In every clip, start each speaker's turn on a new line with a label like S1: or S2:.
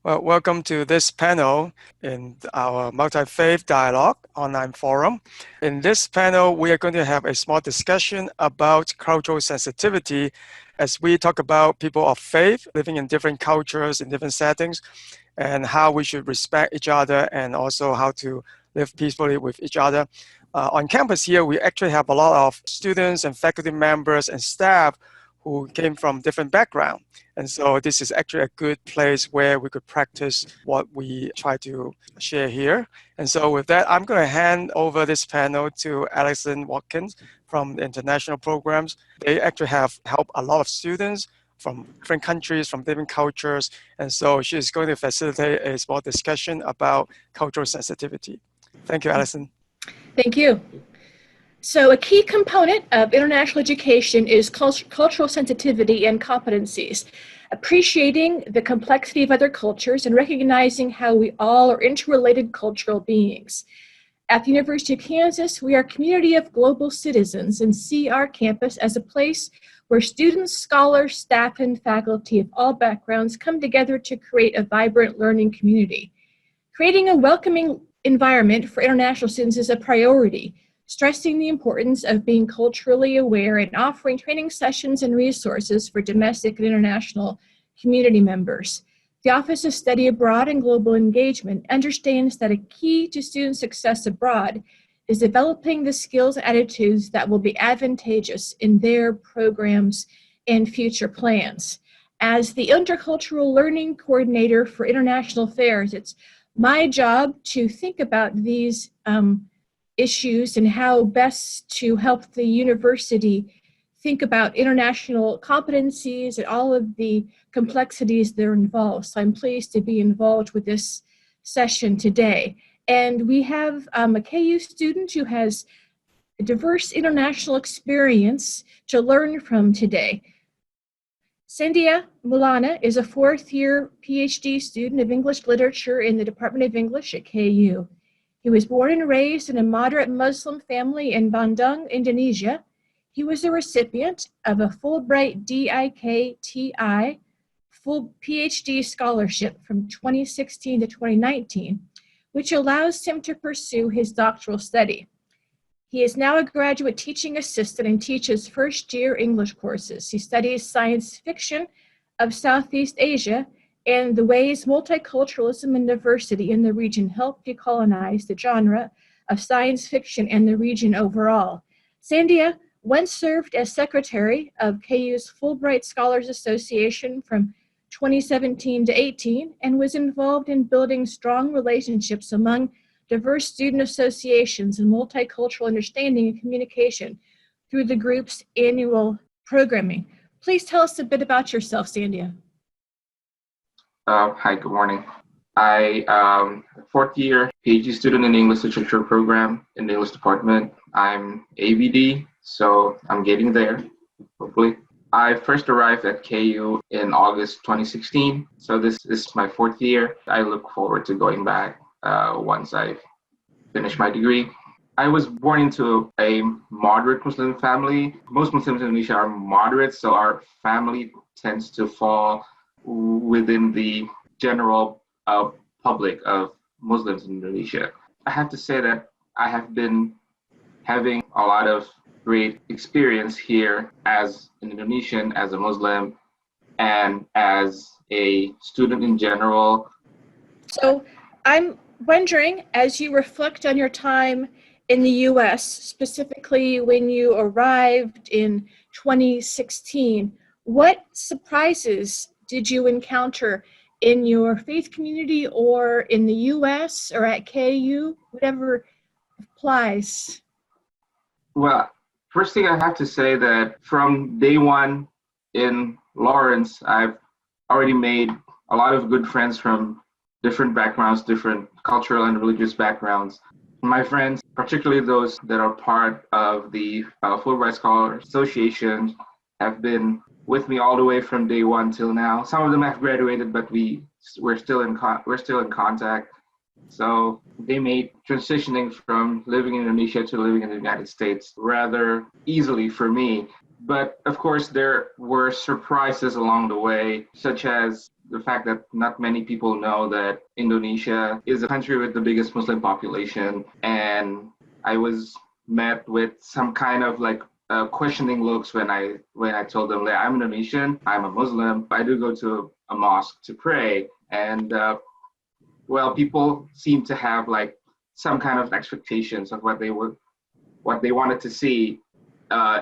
S1: Well, welcome to this panel in our Multi-Faith Dialogue online forum. In this panel, we are going to have a small discussion about cultural sensitivity as we talk about people of faith living in different cultures, in different settings, and how we should respect each other and also how to live peacefully with each other. On campus here, we actually have a lot of students and faculty members and staff who came from different backgrounds. And so this is actually a good place where we could practice what we try to share here. And so with that, I'm going to hand over this panel to Alison Watkins from the international programs. They actually have helped a lot of students from different countries, from different cultures. And so she's going to facilitate a small discussion about cultural sensitivity. Thank you, Alison.
S2: Thank you. So a key component of international education is cultural sensitivity and competencies, appreciating the complexity of other cultures and recognizing how we all are interrelated cultural beings. At the University of Kansas, we are a community of global citizens and see our campus as a place where students, scholars, staff, and faculty of all backgrounds come together to create a vibrant learning community. Creating a welcoming environment for international students is a priority, stressing the importance of being culturally aware and offering training sessions and resources for domestic and international community members. The Office of Study Abroad and Global Engagement understands that a key to student success abroad is developing the skills and attitudes that will be advantageous in their programs and future plans. As the Intercultural Learning Coordinator for International Affairs, it's my job to think about these issues and how best to help the university think about international competencies and all of the complexities that are involved. So I'm pleased to be involved with this session today. And we have a KU student who has a diverse international experience to learn from today. Sandya Maulana is a fourth-year PhD student of English literature in the Department of English at KU. He was born and raised in a moderate Muslim family in Bandung, Indonesia. He was a recipient of a Fulbright DIKTI full PhD scholarship from 2016 to 2019, which allows him to pursue his doctoral study. He is now a graduate teaching assistant and teaches first-year English courses. He studies science fiction of Southeast Asia and the ways multiculturalism and diversity in the region help decolonize the genre of science fiction and the region overall. Sandya once served as secretary of KU's Fulbright Scholars Association from 2017 to 18 and was involved in building strong relationships among diverse student associations and multicultural understanding and communication through the group's annual programming. Please tell us a bit about yourself, Sandya.
S3: Hi, good morning. I am a fourth-year PhD student in the English Literature program in the English department. I'm ABD, so I'm getting there, hopefully. I first arrived at KU in August 2016, so this is my fourth year. I look forward to going back once I finish my degree. I was born into a moderate Muslim family. Most Muslims in Indonesia are moderate, so our family tends to fall within the general public of Muslims in Indonesia. I have to say that I have been having a lot of great experience here as an Indonesian, as a Muslim, and as a student in general.
S2: So I'm wondering, as you reflect on your time in the US, specifically when you arrived in 2016, what surprises did you encounter in your faith community or in the US or at KU, whatever applies?
S3: Well, first thing I have to say that from day one in Lawrence, I've already made a lot of good friends from different backgrounds, different cultural and religious backgrounds. My friends, particularly those that are part of the Fulbright Scholar Association, have been with me all the way from day one till now. Some of them have graduated, but we're still in contact. So they made transitioning from living in Indonesia to living in the United States rather easily for me. But of course, there were surprises along the way, such as the fact that not many people know that Indonesia is a country with the biggest Muslim population. And I was met with some kind of like questioning looks when I told them that I'm Indonesian, I'm a Muslim, I do go to a mosque to pray. And well, people seem to have like some kind of expectations of what they wanted to see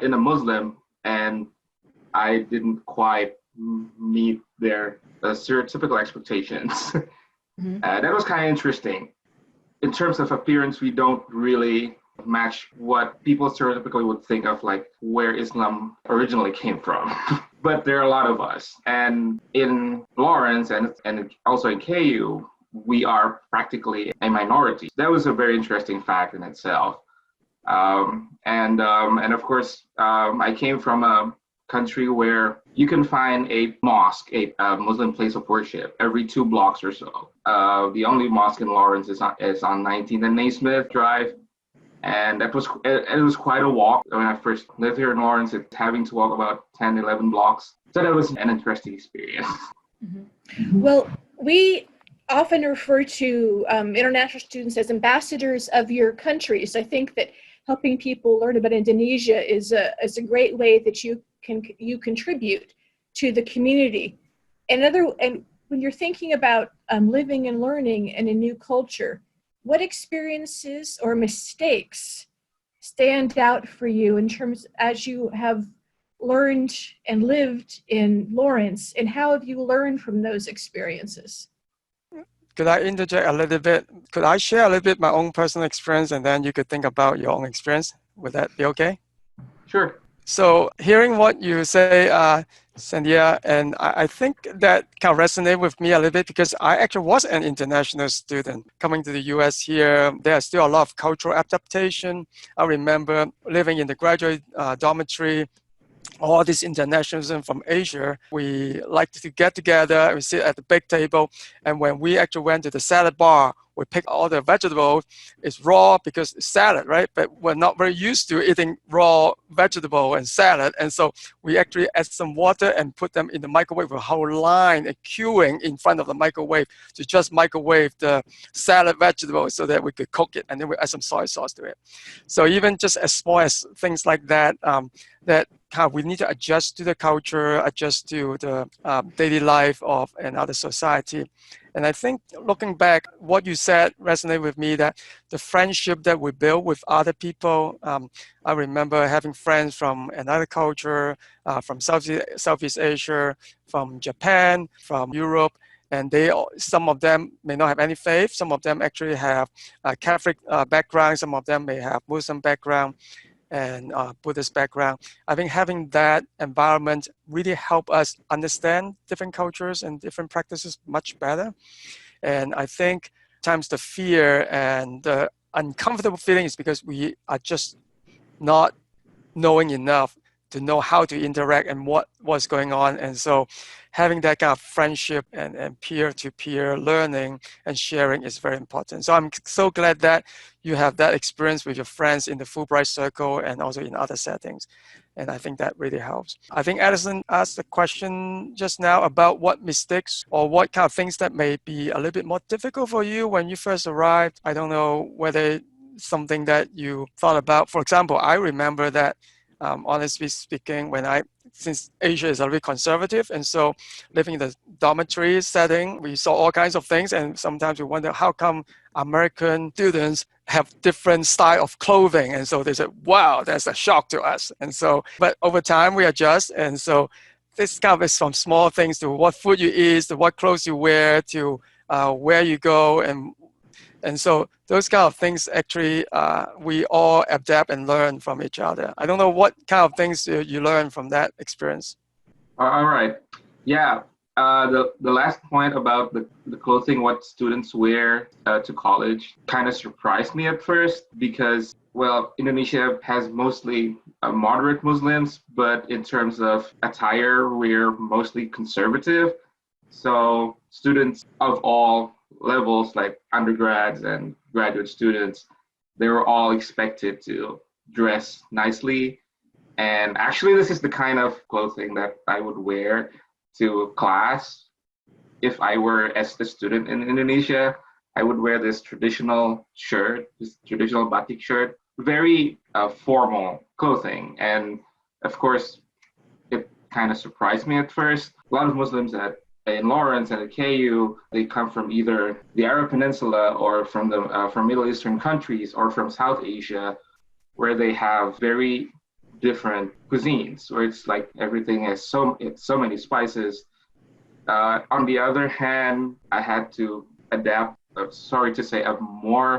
S3: in a Muslim, and I didn't quite meet their stereotypical expectations. Mm-hmm. That was kind of interesting. In terms of appearance, we don't really match what people stereotypically would think of like where Islam originally came from. But there are a lot of us. And in Lawrence and also in KU, we are practically a minority. That was a very interesting fact in itself. And of course, I came from a country where you can find a mosque, a Muslim place of worship, every 2 blocks or so. The only mosque in Lawrence is on 19th and Naismith Drive. And it was quite a walk. When I first lived here in Lawrence, it's having to walk about 10, 11 blocks. So that was an interesting experience.
S2: Mm-hmm. Well, we often refer to international students as ambassadors of your countries. I think that helping people learn about Indonesia is a great way that you contribute to the community. And when you're thinking about living and learning in a new culture, what experiences or mistakes stand out for you in terms as you have learned and lived in Lawrence, and how have you learned from those experiences?
S1: Could I interject a little bit? Could I share a little bit my own personal experience, and then you could think about your own experience? Would that be okay?
S3: Sure.
S1: So hearing what you say, Sandya, and I think that kind of resonated with me a little bit because I actually was an international student coming to the US here. There's still a lot of cultural adaptation. I remember living in the graduate dormitory, all this internationalism from Asia. We like to get together, we sit at the big table, and when we actually went to the salad bar, we pick all the vegetables. It's raw because it's salad, right? But we're not very used to eating raw vegetable and salad. And so we actually add some water and put them in the microwave with a whole line and queuing in front of the microwave to just microwave the salad vegetable so that we could cook it. And then we add some soy sauce to it. So even just as small as things like that, that how we need to adjust to the culture, adjust to the daily life of another society. And I think looking back, what you said resonated with me, that the friendship that we build with other people. I remember having friends from another culture, from Southeast Asia, from Japan, from Europe, and some of them may not have any faith. Some of them actually have a Catholic background. Some of them may have Muslim background and Buddhist background. I think having that environment really help us understand different cultures and different practices much better. And I think sometimes the fear and the uncomfortable feeling is because we are just not knowing enough to know how to interact and what's going on. And so having that kind of friendship and peer-to-peer learning and sharing is very important. So I'm so glad that you have that experience with your friends in the Fulbright circle and also in other settings. And I think that really helps. I think Alison asked a question just now about what mistakes or what kind of things that may be a little bit more difficult for you when you first arrived. I don't know whether something that you thought about. For example, I remember that honestly speaking, since Asia is a little bit conservative, and so living in the dormitory setting, we saw all kinds of things, and sometimes we wonder how come American students have different style of clothing, and so they said, wow, that's a shock to us. And so, but over time we adjust, and so this kind of is from small things to what food you eat, to what clothes you wear, to where you go, and so those kind of things actually we all adapt and learn from each other. I don't know what kind of things you learn from that experience.
S3: All right. Yeah. The last point about the clothing, what students wear to college, kind of surprised me at first because, well, Indonesia has mostly moderate Muslims, but in terms of attire, we're mostly conservative. So students of all levels, like undergrads and graduate students, they were all expected to dress nicely. And actually, this is the kind of clothing that I would wear to class if I were as a student in Indonesia, I would wear this traditional shirt, this traditional batik shirt, very formal clothing. And of course, it kind of surprised me at first. A lot of Muslims in Lawrence and at KU, they come from either the Arab Peninsula or from Middle Eastern countries or from South Asia, where they have very different cuisines, where it's like everything has so many spices. On the other hand, I had to adapt, sorry to say, a more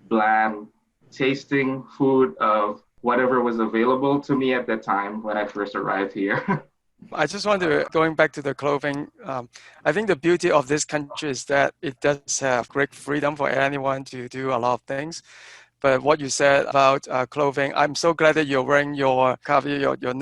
S3: bland tasting food of whatever was available to me at that time when I first arrived here.
S1: I just want to, going back to the clothing, I think the beauty of this country is that it does have great freedom for anyone to do a lot of things. But what you said about clothing, I'm so glad that you're wearing your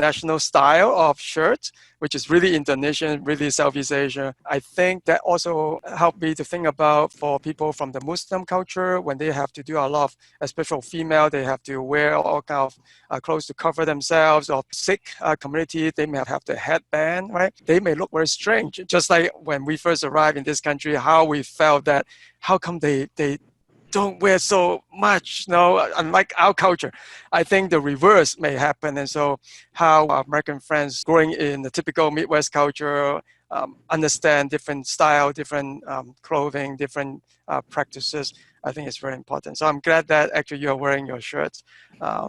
S1: national style of shirt, which is really Indonesian, really Southeast Asia. I think that also helped me to think about for people from the Muslim culture, when they have to do a lot of, especially female, they have to wear all kind of clothes to cover themselves. Or Sikh community, they may have the headband, right? They may look very strange. Just like when we first arrived in this country, how we felt that, how come they don't wear so much, unlike our culture. I think the reverse may happen. And so how American friends growing in the typical Midwest culture understand different style, different clothing, different practices, I think it's very important. So I'm glad that actually you're wearing your shirt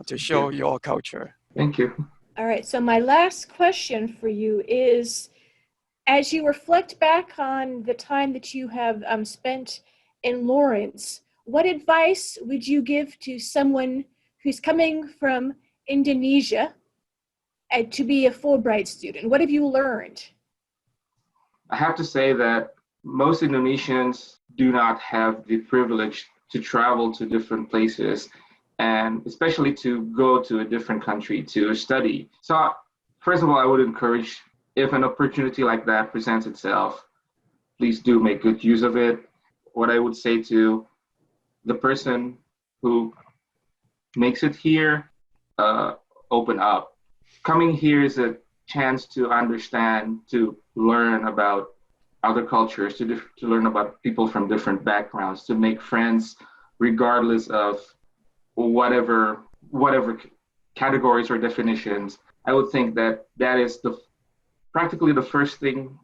S1: to show your culture.
S3: Thank you.
S2: All right, so my last question for you is, as you reflect back on the time that you have spent in Lawrence, what advice would you give to someone who's coming from Indonesia to be a Fulbright student? What have you learned?
S3: I have to say that most Indonesians do not have the privilege to travel to different places, and especially to go to a different country to study. So first of all, I would encourage, if an opportunity like that presents itself, please do make good use of it. What I would say to the person who makes it here, open up. Coming here is a chance to understand, to learn about other cultures, to learn about people from different backgrounds, to make friends regardless of whatever categories or definitions. I would think that is practically the first thing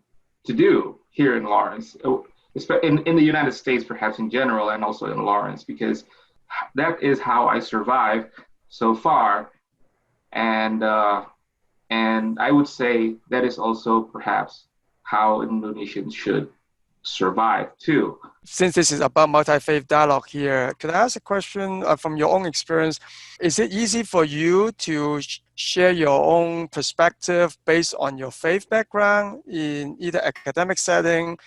S3: to do here in Lawrence. In the United States, perhaps in general, and also in Lawrence, because that is how I survived so far. And I would say that is also perhaps how Indonesians should survive too.
S1: Since this is about multi-faith dialogue here, can I ask a question from your own experience? Is it easy for you to share your own perspective based on your faith background in either academic setting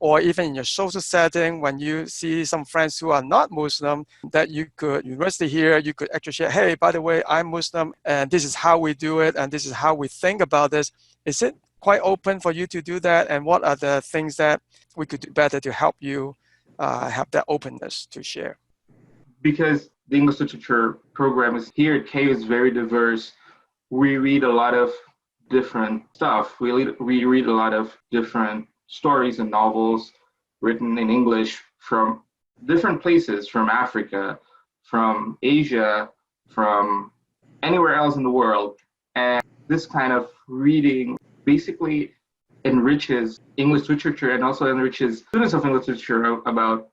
S1: or even in your social setting, when you see some friends who are not Muslim, that you could, university here, you could actually share, hey, by the way, I'm Muslim, and this is how we do it, and this is how we think about this. Is it quite open for you to do that? And what are the things that we could do better to help you have that openness to share?
S3: Because the English literature program is here at KU is very diverse. We read a lot of different stuff. We read a lot of different stories and novels written in English from different places, from Africa, from Asia, from anywhere else in the world. And this kind of reading basically enriches English literature and also enriches students of English literature about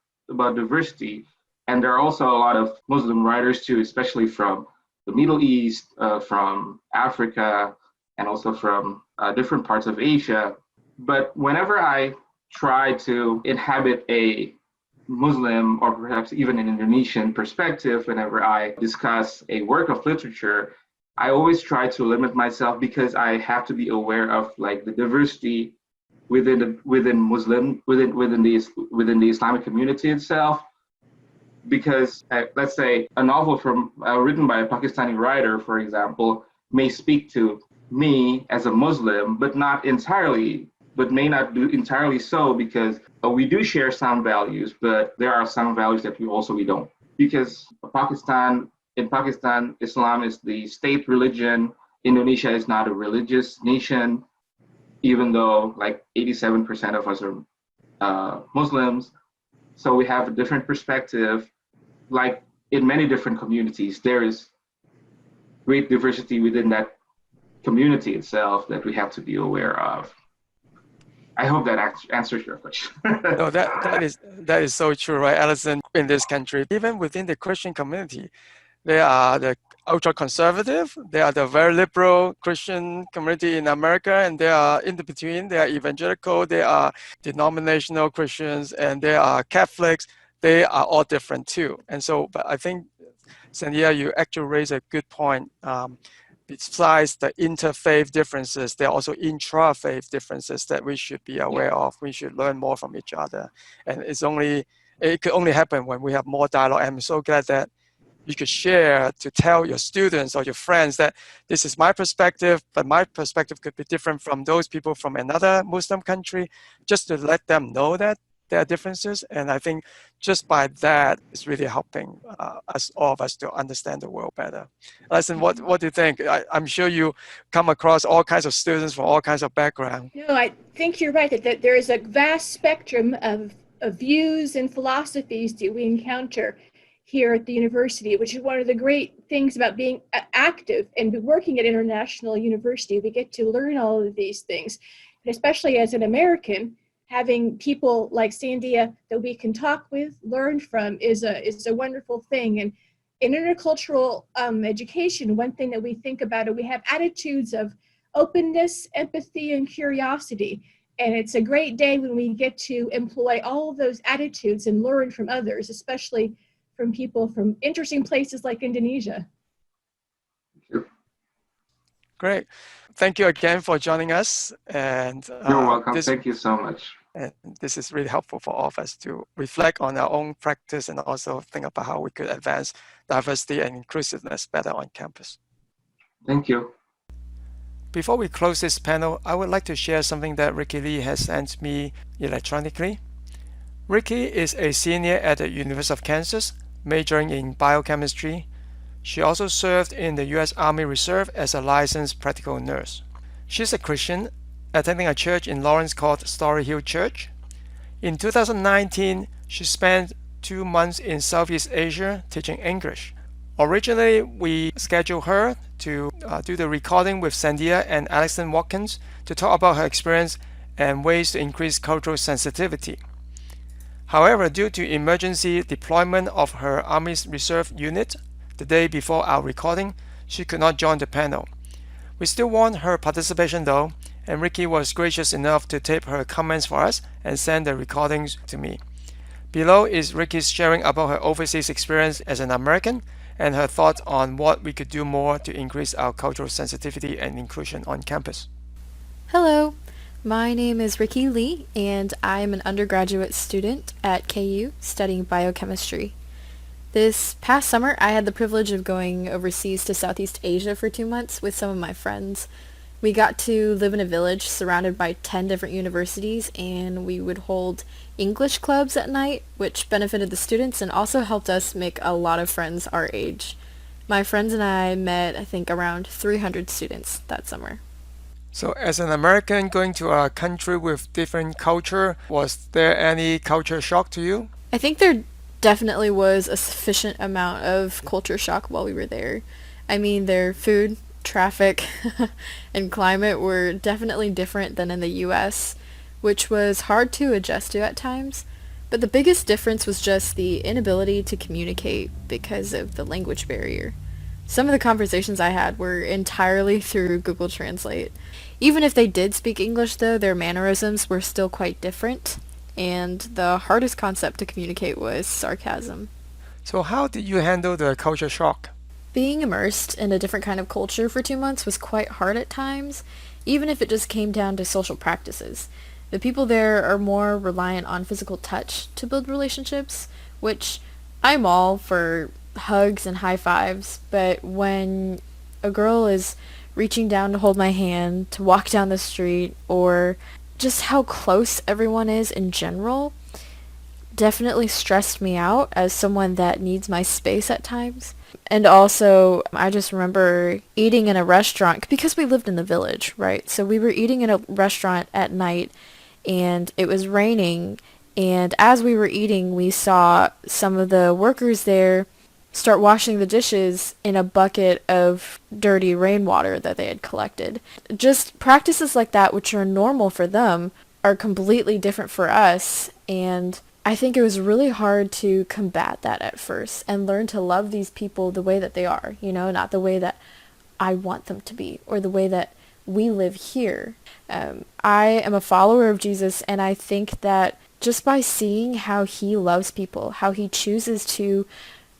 S3: diversity. And there are also a lot of Muslim writers too, especially from the Middle East, from Africa, and also from different parts of Asia. But whenever I try to inhabit a Muslim or perhaps even an Indonesian perspective, whenever I discuss a work of literature, I always try to limit myself, because I have to be aware of like the diversity within the Islamic community itself. Because let's say a novel written by a Pakistani writer, for example, may speak to me as a Muslim, but may not do entirely so, because we do share some values, but there are some values that we don't. Because in Pakistan, Islam is the state religion. Indonesia is not a religious nation, even though like 87% of us are Muslims. So we have a different perspective. Like in many different communities, there is great diversity within that community itself that we have to be aware of. I hope that answers your question.
S1: No, that is so true, right, Alison? In this country, even within the Christian community, they are the ultra conservative, they are the very liberal Christian community in America, and they are in the between. They are evangelical, they are denominational Christians, and they are Catholics. They are all different too. And so, but I think, Sandya, you actually raise a good point. Besides the interfaith differences, there are also intra-faith differences that we should be aware of. We should learn more from each other. And it could only happen when we have more dialogue. I'm so glad that you could share to tell your students or your friends that this is my perspective, but my perspective could be different from those people from another Muslim country, just to let them know that there are differences. And I think just by that, it's really helping all of us to understand the world better. Alison, what do you think? I'm sure you come across all kinds of students from all kinds of backgrounds.
S2: No, I think you're right that there is a vast spectrum of views and philosophies that we encounter here at the university, which is one of the great things about being active and working at international university. We get to learn all of these things, and especially as an American, having people like Sandya that we can talk with, learn from is a wonderful thing. And in intercultural education, one thing that we think about we have attitudes of openness, empathy, and curiosity. And it's a great day when we get to employ all of those attitudes and learn from others, especially from people from interesting places like Indonesia.
S1: Great. Thank you again for joining us. And
S3: you're welcome. Thank you so much.
S1: And this is really helpful for all of us to reflect on our own practice and also think about how we could advance diversity and inclusiveness better on campus.
S3: Thank you.
S1: Before we close this panel, I would like to share something that Rikki Lee has sent me electronically. Rikki is a senior at the University of Kansas, majoring in biochemistry. She also served in the U.S. Army Reserve as a licensed practical nurse. She's a Christian, attending a church in Lawrence called Story Hill Church. In 2019, she spent 2 months in Southeast Asia teaching English. Originally, we scheduled her to do the recording with Sandya and Alison Watkins to talk about her experience and ways to increase cultural sensitivity. However, due to emergency deployment of her Army's Reserve unit the day before our recording, she could not join the panel. We still want her participation though, and Rikki was gracious enough to tape her comments for us and send the recordings to me. Below is Rikki's sharing about her overseas experience as an American and her thoughts on what we could do more to increase our cultural sensitivity and inclusion on campus.
S4: Hello, my name is Rikki Lee, and I am an undergraduate student at KU studying biochemistry. This past summer, I had the privilege of going overseas to Southeast Asia for 2 months with some of my friends. We got to live in a village surrounded by 10 different universities, and we would hold English clubs at night, which benefited the students and also helped us make a lot of friends our age. My friends and I met, I think, around 300 students that summer.
S1: So as an American going to a country with different culture, was there any culture shock to you?
S4: I think there definitely was a sufficient amount of culture shock while we were there. I mean, their food, traffic, and climate were definitely different than in the US, which was hard to adjust to at times. But the biggest difference was just the inability to communicate because of the language barrier. Some of the conversations I had were entirely through Google Translate. Even if they did speak English, though, their mannerisms were still quite different, and the hardest concept to communicate was sarcasm.
S1: So how did you handle the culture shock?
S4: Being immersed in a different kind of culture for 2 months was quite hard at times, even if it just came down to social practices. The people there are more reliant on physical touch to build relationships, which I'm all for hugs and high fives, but when a girl is reaching down to hold my hand, to walk down the street, or just how close everyone is in general, definitely stressed me out as someone that needs my space at times. And also, I just remember eating in a restaurant, because we lived in the village, right? So we were eating in a restaurant at night, and it was raining. And as we were eating, we saw some of the workers there start washing the dishes in a bucket of dirty rainwater that they had collected. Just practices like that, which are normal for them, are completely different for us. And I think it was really hard to combat that at first and learn to love these people the way that they are, not the way that I want them to be or the way that we live here. I am a follower of Jesus, and I think that just by seeing how he loves people, how he chooses to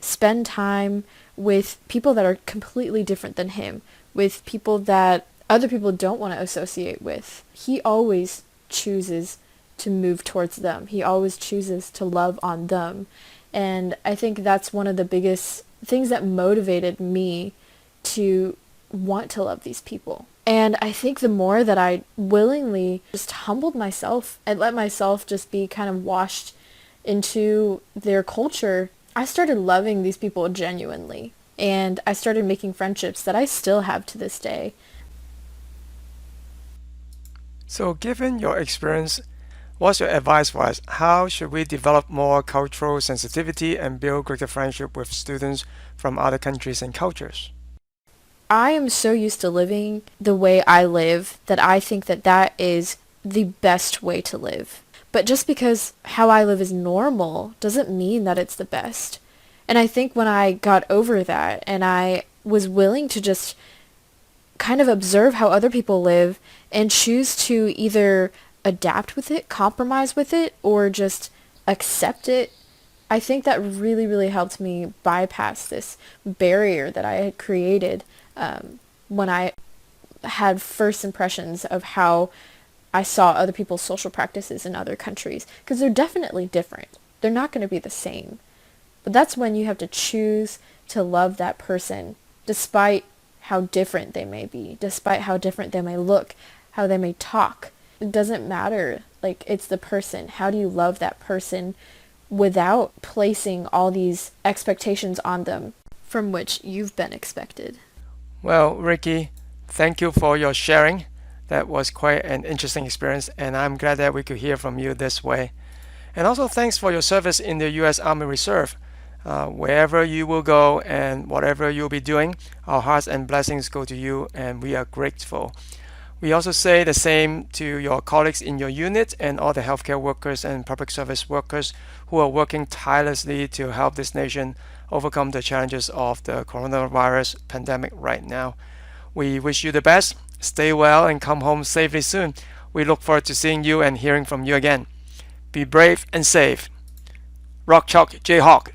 S4: spend time with people that are completely different than him, with people that other people don't want to associate with, he always chooses to move towards them. He always chooses to love on them. And I think that's one of the biggest things that motivated me to want to love these people. And I think the more that I willingly just humbled myself and let myself just be kind of washed into their culture, I started loving these people genuinely. And I started making friendships that I still have to this day.
S1: So given your experience, what's your advice for us? How should we develop more cultural sensitivity and build greater friendship with students from other countries and cultures?
S4: I am so used to living the way I live that I think that that is the best way to live. But just because how I live is normal doesn't mean that it's the best. And I think when I got over that and I was willing to just kind of observe how other people live and choose to either adapt with it, compromise with it, or just accept it, I think that really, really helped me bypass this barrier that I had created when I had first impressions of how I saw other people's social practices in other countries. Because they're definitely different. They're not going to be the same. But that's when you have to choose to love that person despite how different they may be, despite how different they may look, how they may talk. It doesn't matter. Like, it's the person. How do you love that person without placing all these expectations on them from which you've been expected?
S1: Well, Rikki, thank you for your sharing. That was quite an interesting experience, and I'm glad that we could hear from you this way. And also thanks for your service in the U.S. Army Reserve. Wherever you will go and whatever you'll be doing, our hearts and blessings go to you, and we are grateful. We also say the same to your colleagues in your unit and all the healthcare workers and public service workers who are working tirelessly to help this nation overcome the challenges of the coronavirus pandemic right now. We wish you the best. Stay well and come home safely soon. We look forward to seeing you and hearing from you again. Be brave and safe. Rock Chalk Jayhawk.